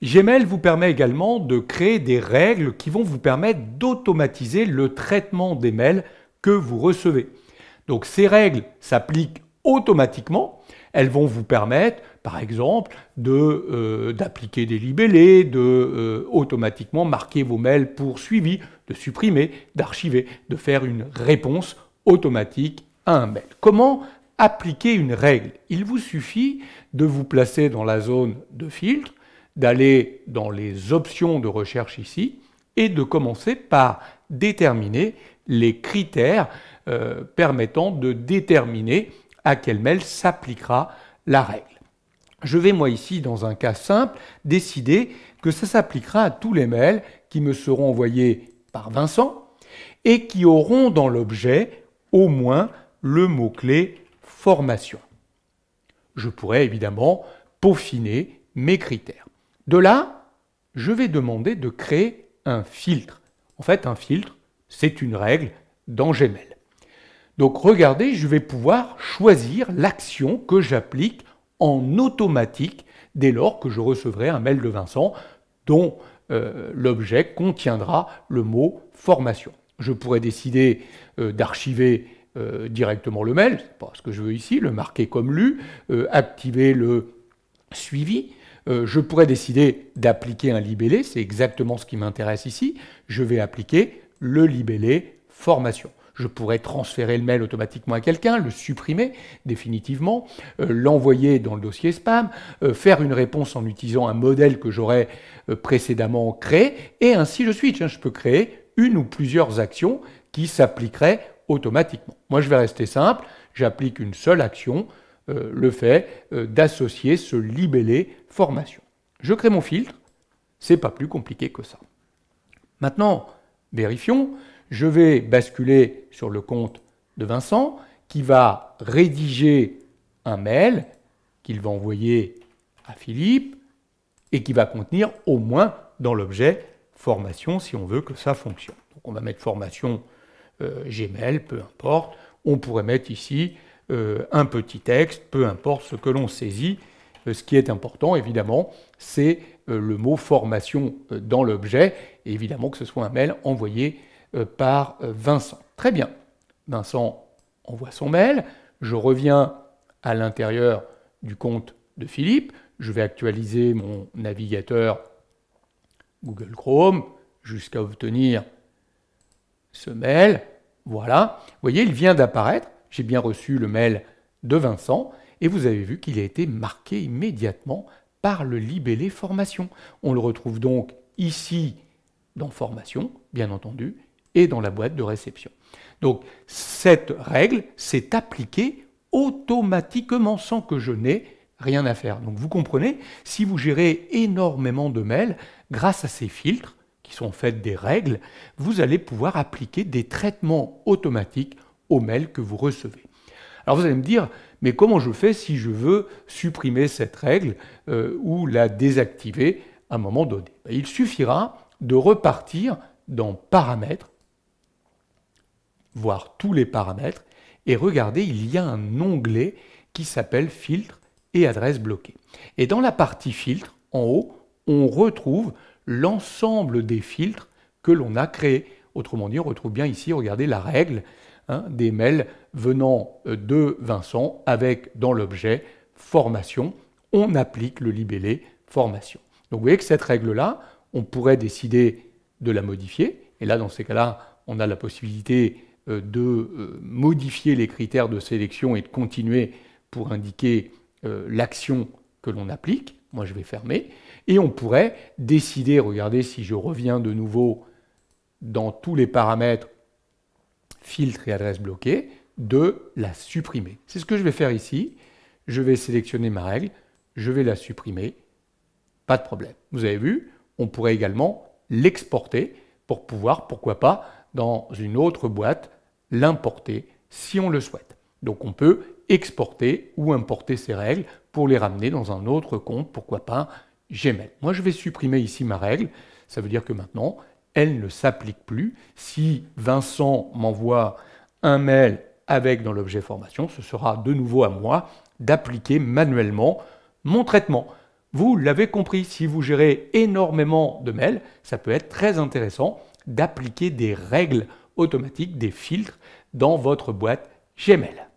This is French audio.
Gmail vous permet également de créer des règles qui vont vous permettre d'automatiser le traitement des mails que vous recevez. Donc ces règles s'appliquent automatiquement. Elles vont vous permettre, par exemple, d'appliquer des libellés, automatiquement marquer vos mails pour suivi, de supprimer, d'archiver, de faire une réponse automatique à un mail. Comment appliquer une règle? Il vous suffit de vous placer dans la zone de filtre, d'aller dans les options de recherche ici et de commencer par déterminer les critères permettant de déterminer à quel mail s'appliquera la règle. Je vais moi ici, dans un cas simple, décider que ça s'appliquera à tous les mails qui me seront envoyés par Vincent et qui auront dans l'objet au moins le mot-clé formation. Je pourrais évidemment peaufiner mes critères. De là, je vais demander de créer un filtre. En fait, un filtre, c'est une règle dans Gmail. Donc regardez, je vais pouvoir choisir l'action que j'applique en automatique dès lors que je recevrai un mail de Vincent dont l'objet contiendra le mot formation. Je pourrais décider d'archiver directement le mail, c'est pas ce que je veux ici, le marquer comme lu, activer le suivi. Je pourrais décider d'appliquer un libellé, c'est exactement ce qui m'intéresse ici. Je vais appliquer le libellé formation. Je pourrais transférer le mail automatiquement à quelqu'un, le supprimer définitivement, l'envoyer dans le dossier spam, faire une réponse en utilisant un modèle que j'aurais précédemment créé, et ainsi de suite. Je peux créer une ou plusieurs actions qui s'appliqueraient automatiquement. Moi, je vais rester simple, j'applique une seule action, le fait d'associer ce libellé formation. Je crée mon filtre, c'est pas plus compliqué que ça. Maintenant, vérifions, je vais basculer sur le compte de Vincent qui va rédiger un mail qu'il va envoyer à Philippe et qui va contenir au moins dans l'objet formation si on veut que ça fonctionne. Donc on va mettre formation Gmail, peu importe. On pourrait mettre ici un petit texte, peu importe ce que l'on saisit. Ce qui est important, évidemment, c'est le mot formation dans l'objet, et évidemment que ce soit un mail envoyé par Vincent. Très bien. Vincent envoie son mail. Je reviens à l'intérieur du compte de Philippe. Je vais actualiser mon navigateur Google Chrome jusqu'à obtenir ce mail. Voilà. Vous voyez, il vient d'apparaître. J'ai bien reçu le mail de Vincent. Et vous avez vu qu'il a été marqué immédiatement par le libellé formation. On le retrouve donc ici dans formation, bien entendu, et dans la boîte de réception. Donc cette règle s'est appliquée automatiquement sans que je n'ai rien à faire. Donc vous comprenez, si vous gérez énormément de mails, grâce à ces filtres, qui sont en fait des règles, vous allez pouvoir appliquer des traitements automatiques aux mails que vous recevez. Alors vous allez me dire, mais comment je fais si je veux supprimer cette règle ou la désactiver à un moment donné? Il suffira de repartir dans Paramètres, voir tous les paramètres, et regardez, il y a un onglet qui s'appelle Filtre et adresse bloquée. Et dans la partie Filtre, en haut, on retrouve l'ensemble des filtres que l'on a créés. Autrement dit, on retrouve bien ici, regardez la règle, des mails venant de Vincent avec dans l'objet formation, on applique le libellé formation. Donc vous voyez que cette règle-là, on pourrait décider de la modifier, et là dans ces cas-là, on a la possibilité de modifier les critères de sélection et de continuer pour indiquer l'action que l'on applique. Moi je vais fermer, et on pourrait décider, regardez si je reviens de nouveau dans tous les paramètres filtre et adresse bloquée, de la supprimer. C'est ce que je vais faire ici. Je vais sélectionner ma règle, je vais la supprimer, pas de problème. Vous avez vu, on pourrait également l'exporter pour pouvoir, pourquoi pas, dans une autre boîte, l'importer si on le souhaite. Donc on peut exporter ou importer ces règles pour les ramener dans un autre compte, pourquoi pas Gmail. Moi je vais supprimer ici ma règle, ça veut dire que maintenant, elle ne s'applique plus. Si Vincent m'envoie un mail avec dans l'objet formation, ce sera de nouveau à moi d'appliquer manuellement mon traitement. Vous l'avez compris, si vous gérez énormément de mails, ça peut être très intéressant d'appliquer des règles automatiques, des filtres dans votre boîte Gmail.